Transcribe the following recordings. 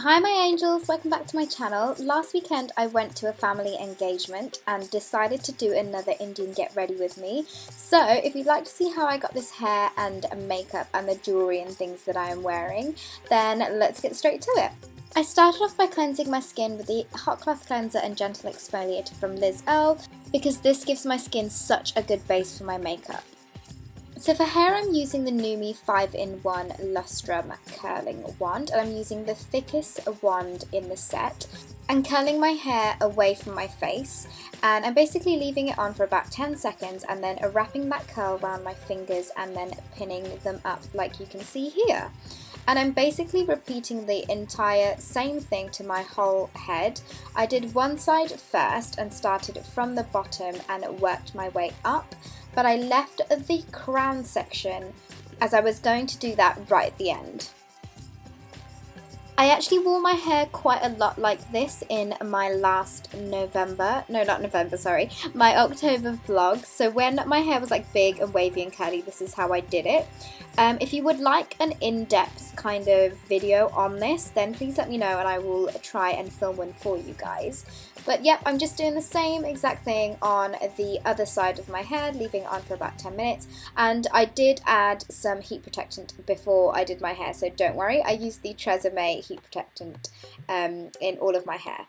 Hi my angels, welcome back to my channel. Last weekend I went to a family engagement and decided to do another Indian get ready with me. So if you'd like to see how I got this hair and makeup and the jewellery and things that I am wearing, then let's get straight to it. I started off by cleansing my skin with the Hot Cloth Cleanser and Gentle Exfoliator from Liz Earle because this gives my skin such a good base for my makeup. So for hair I'm using the Numi 5-in-1 Lustrum Curling Wand, and I'm using the thickest wand in the set and curling my hair away from my face, and I'm basically leaving it on for about 10 seconds and then wrapping that curl around my fingers and then pinning them up like you can see here. And I'm basically repeating the entire same thing to my whole head. I did one side first and started from the bottom and worked my way up, but I left the crown section as I was going to do that right at the end. I actually wore my hair quite a lot like this in my last my October vlog. So when my hair was like big and wavy and curly, this is how I did it. If you would like an in-depth kind of video on this, then please let me know and I will try and film one for you guys. But yep, I'm just doing the same exact thing on the other side of my hair, leaving it on for about 10 minutes. And I did add some heat protectant before I did my hair, so don't worry. I used the Tresemme heat protectant in all of my hair.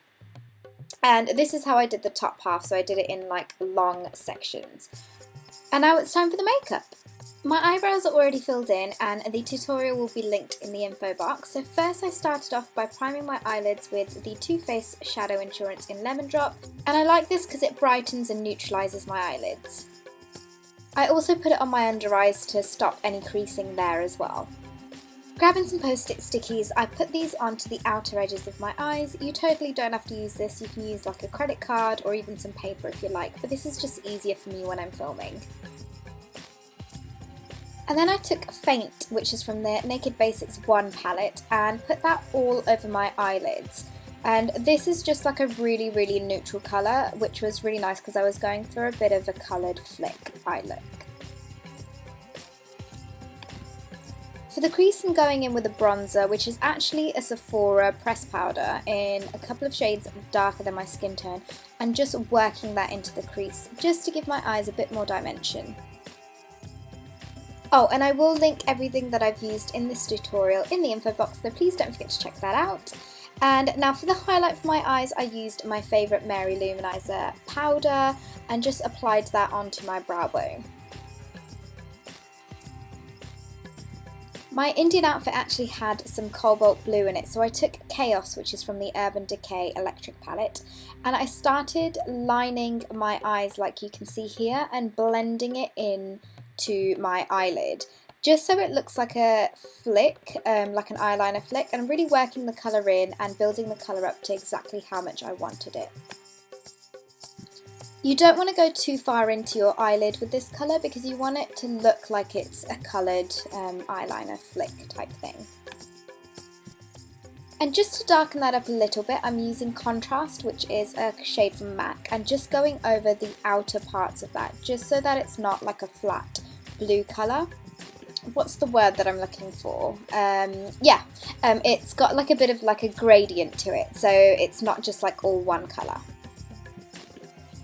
And this is how I did the top half, so I did it in like long sections. And now it's time for the makeup. My eyebrows are already filled in and the tutorial will be linked in the info box. So first I started off by priming my eyelids with the Too Faced Shadow Insurance in Lemon Drop, and I like this because it brightens and neutralises my eyelids. I also put it on my under eyes to stop any creasing there as well. Grabbing some post-it stickies, I put these onto the outer edges of my eyes. You totally don't have to use this, you can use like a credit card or even some paper if you like, but this is just easier for me when I'm filming. And then I took Faint, which is from the Naked Basics 1 palette, and put that all over my eyelids. And this is just like a really neutral colour, which was really nice because I was going through a bit of a coloured flick eye look. For the crease, I'm going in with a bronzer, which is actually a Sephora press powder in a couple of shades darker than my skin tone, and just working that into the crease, just to give my eyes a bit more dimension. Oh, and I will link everything that I've used in this tutorial in the info box, so please don't forget to check that out. And now for the highlight for my eyes, I used my favourite Mary Luminizer powder and just applied that onto my brow bone. My Indian outfit actually had some cobalt blue in it, so I took Chaos, which is from the Urban Decay Electric palette, and I started lining my eyes like you can see here and blending it in to my eyelid, just so it looks like a flick, like an eyeliner flick, and I'm really working the colour in and building the colour up to exactly how much I wanted it. You don't want to go too far into your eyelid with this colour because you want it to look like it's a coloured eyeliner flick type thing. And just to darken that up a little bit, I'm using Contrast, which is a shade from MAC, and just going over the outer parts of that, just so that it's not like a flat blue colour. What's the word that I'm looking for? It's got like a bit of like a gradient to it, so it's not just like all one colour.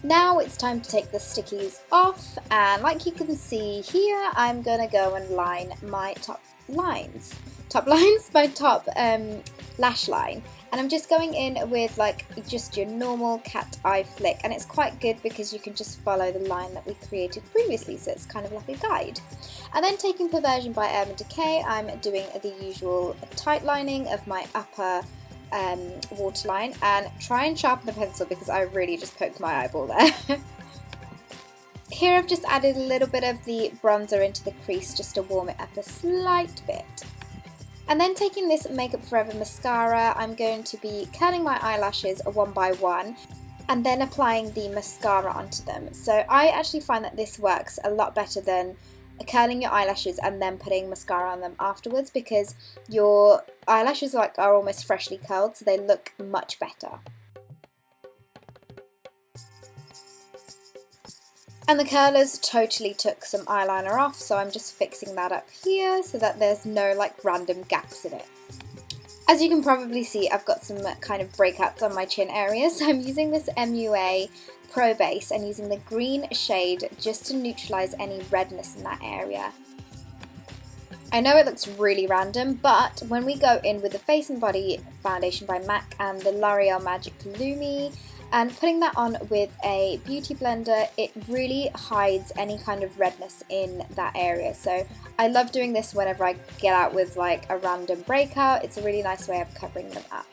Now it's time to take the stickies off, and like you can see here, I'm gonna go and line my my top lash line, and I'm just going in with like just your normal cat eye flick, and it's quite good because you can just follow the line that we created previously, so it's kind of like a guide. And then taking Perversion by Urban Decay, I'm doing the usual tight lining of my upper waterline, and try and sharpen the pencil because I really just poked my eyeball there. Here I've just added a little bit of the bronzer into the crease just to warm it up a slight bit. And then taking this Makeup Forever mascara, I'm going to be curling my eyelashes one by one and then applying the mascara onto them. So I actually find that this works a lot better than curling your eyelashes and then putting mascara on them afterwards, because your eyelashes are almost freshly curled, so they look much better. And the curlers totally took some eyeliner off, so I'm just fixing that up here so that there's no like random gaps in it. As you can probably see, I've got some kind of breakouts on my chin area, so I'm using this MUA Pro Base and using the green shade just to neutralise any redness in that area. I know it looks really random, but when we go in with the Face and Body foundation by MAC and the L'Oreal Magic Lumi, and putting that on with a beauty blender, it really hides any kind of redness in that area. So I love doing this whenever I get out with like a random breakout. It's a really nice way of covering them up.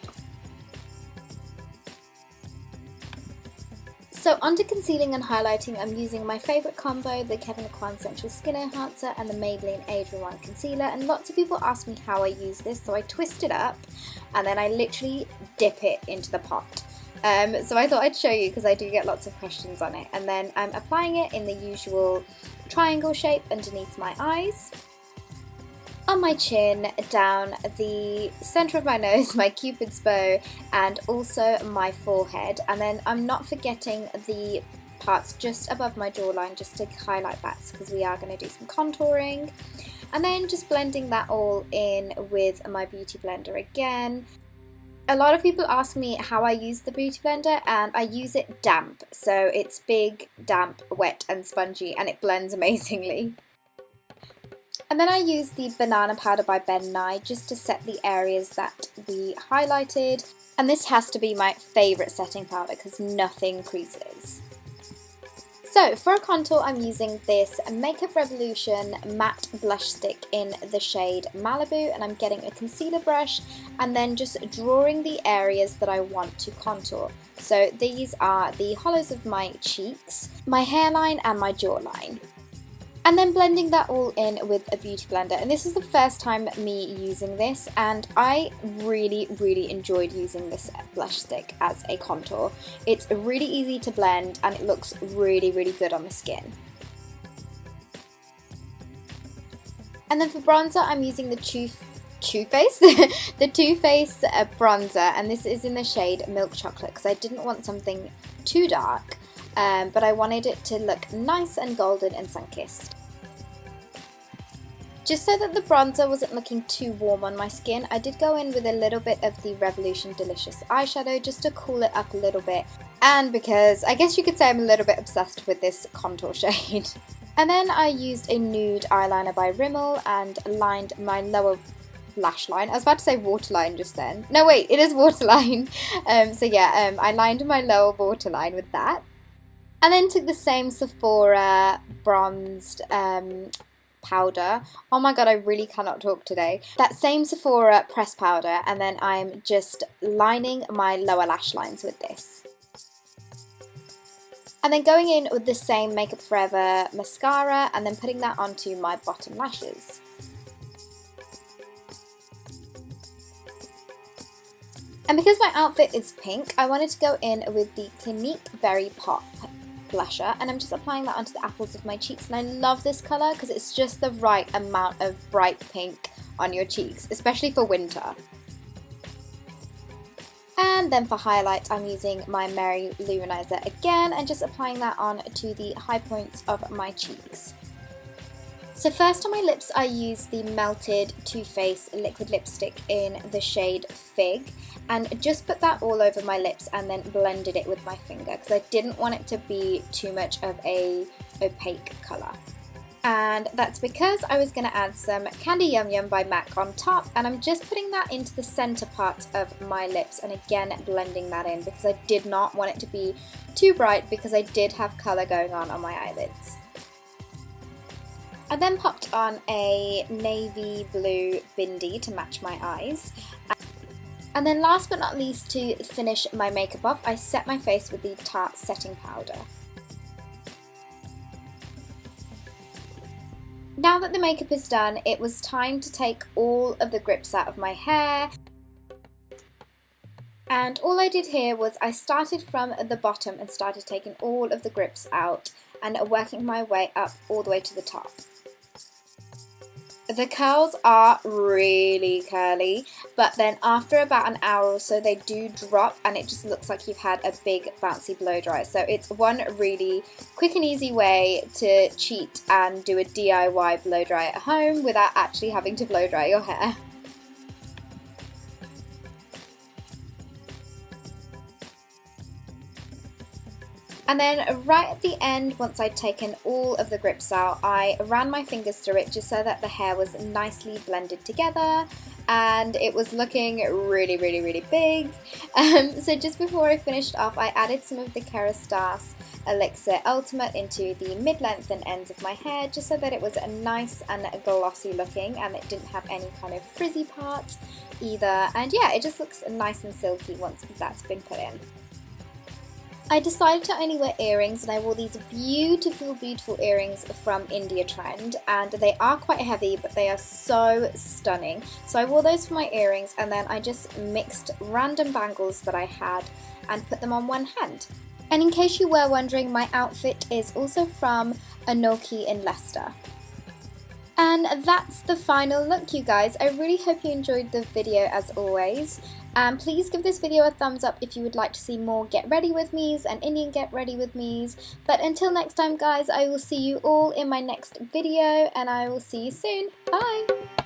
So onto concealing and highlighting, I'm using my favourite combo, the Kevyn Aucoin Sensual Skin Enhancer and the Maybelline Age Rewind Concealer, and lots of people ask me how I use this, so I twist it up and then I literally dip it into the pot. So I thought I'd show you because I do get lots of questions on it, and then I'm applying it in the usual triangle shape underneath my eyes, on my chin, down the centre of my nose, my cupid's bow, and also my forehead. And then I'm not forgetting the parts just above my jawline just to highlight that, because we are going to do some contouring. And then just blending that all in with my beauty blender again. A lot of people ask me how I use the beauty blender, and I use it damp. So it's big, damp, wet and spongy, and it blends amazingly. And then I use the banana powder by Ben Nye just to set the areas that we highlighted. And this has to be my favourite setting powder because nothing creases. So for a contour, I'm using this Makeup Revolution matte blush stick in the shade Malibu, and I'm getting a concealer brush and then just drawing the areas that I want to contour. So these are the hollows of my cheeks, my hairline and my jawline. And then blending that all in with a beauty blender. And this is the first time me using this, and I really enjoyed using this blush stick as a contour. It's really easy to blend and it looks really good on the skin. And then for bronzer, I'm using the Too Faced bronzer, and this is in the shade Milk Chocolate because I didn't want something too dark. But I wanted it to look nice and golden and sun-kissed. Just so that the bronzer wasn't looking too warm on my skin, I did go in with a little bit of the Revolution Delicious eyeshadow just to cool it up a little bit, and because I guess you could say I'm a little bit obsessed with this contour shade. And then I used a nude eyeliner by Rimmel and lined my lower lash line. I was about to say waterline just then. No wait, it is waterline. I lined my lower waterline with that. And then took the same Sephora bronzed powder. Oh my god, I really cannot talk today. That same Sephora pressed powder, and then I'm just lining my lower lash lines with this. And then going in with the same Makeup Forever mascara and then putting that onto my bottom lashes. And because my outfit is pink, I wanted to go in with the Clinique Berry Pop blusher, and I'm just applying that onto the apples of my cheeks, and I love this colour because it's just the right amount of bright pink on your cheeks, especially for winter. And then for highlight, I'm using my Mary Luminizer again and just applying that on to the high points of my cheeks. So first on my lips, I used the Melted Too Faced liquid lipstick in the shade Fig, and just put that all over my lips and then blended it with my finger because I didn't want it to be too much of a opaque colour. And that's because I was going to add some Candy Yum Yum by MAC on top, and I'm just putting that into the centre part of my lips and again blending that in because I did not want it to be too bright because I did have colour going on my eyelids. I then popped on a navy blue bindi to match my eyes. And then last but not least, to finish my makeup off, I set my face with the Tarte setting powder. Now that the makeup is done, it was time to take all of the grips out of my hair. And all I did here was I started from the bottom and started taking all of the grips out and working my way up all the way to the top. The curls are really curly, but then after about an hour or so they do drop and it just looks like you've had a big bouncy blow dry. So it's one really quick and easy way to cheat and do a DIY blow dry at home without actually having to blow dry your hair. And then right at the end, once I'd taken all of the grips out, I ran my fingers through it just so that the hair was nicely blended together, and it was looking really, really, really big. So just before I finished off, I added some of the Kerastase Elixir Ultimate into the mid-length and ends of my hair just so that it was nice and glossy looking and it didn't have any kind of frizzy parts either. And yeah, it just looks nice and silky once that's been put in. I decided to only wear earrings, and I wore these beautiful, beautiful earrings from India Trend, and they are quite heavy, but they are so stunning. So I wore those for my earrings, and then I just mixed random bangles that I had and put them on one hand. And in case you were wondering, my outfit is also from Anoki in Leicester. And that's the final look, you guys. I really hope you enjoyed the video as always. Please give this video a thumbs up if you would like to see more get ready with me's and Indian get ready with me's. But until next time, guys, I will see you all in my next video, and I will see you soon. Bye!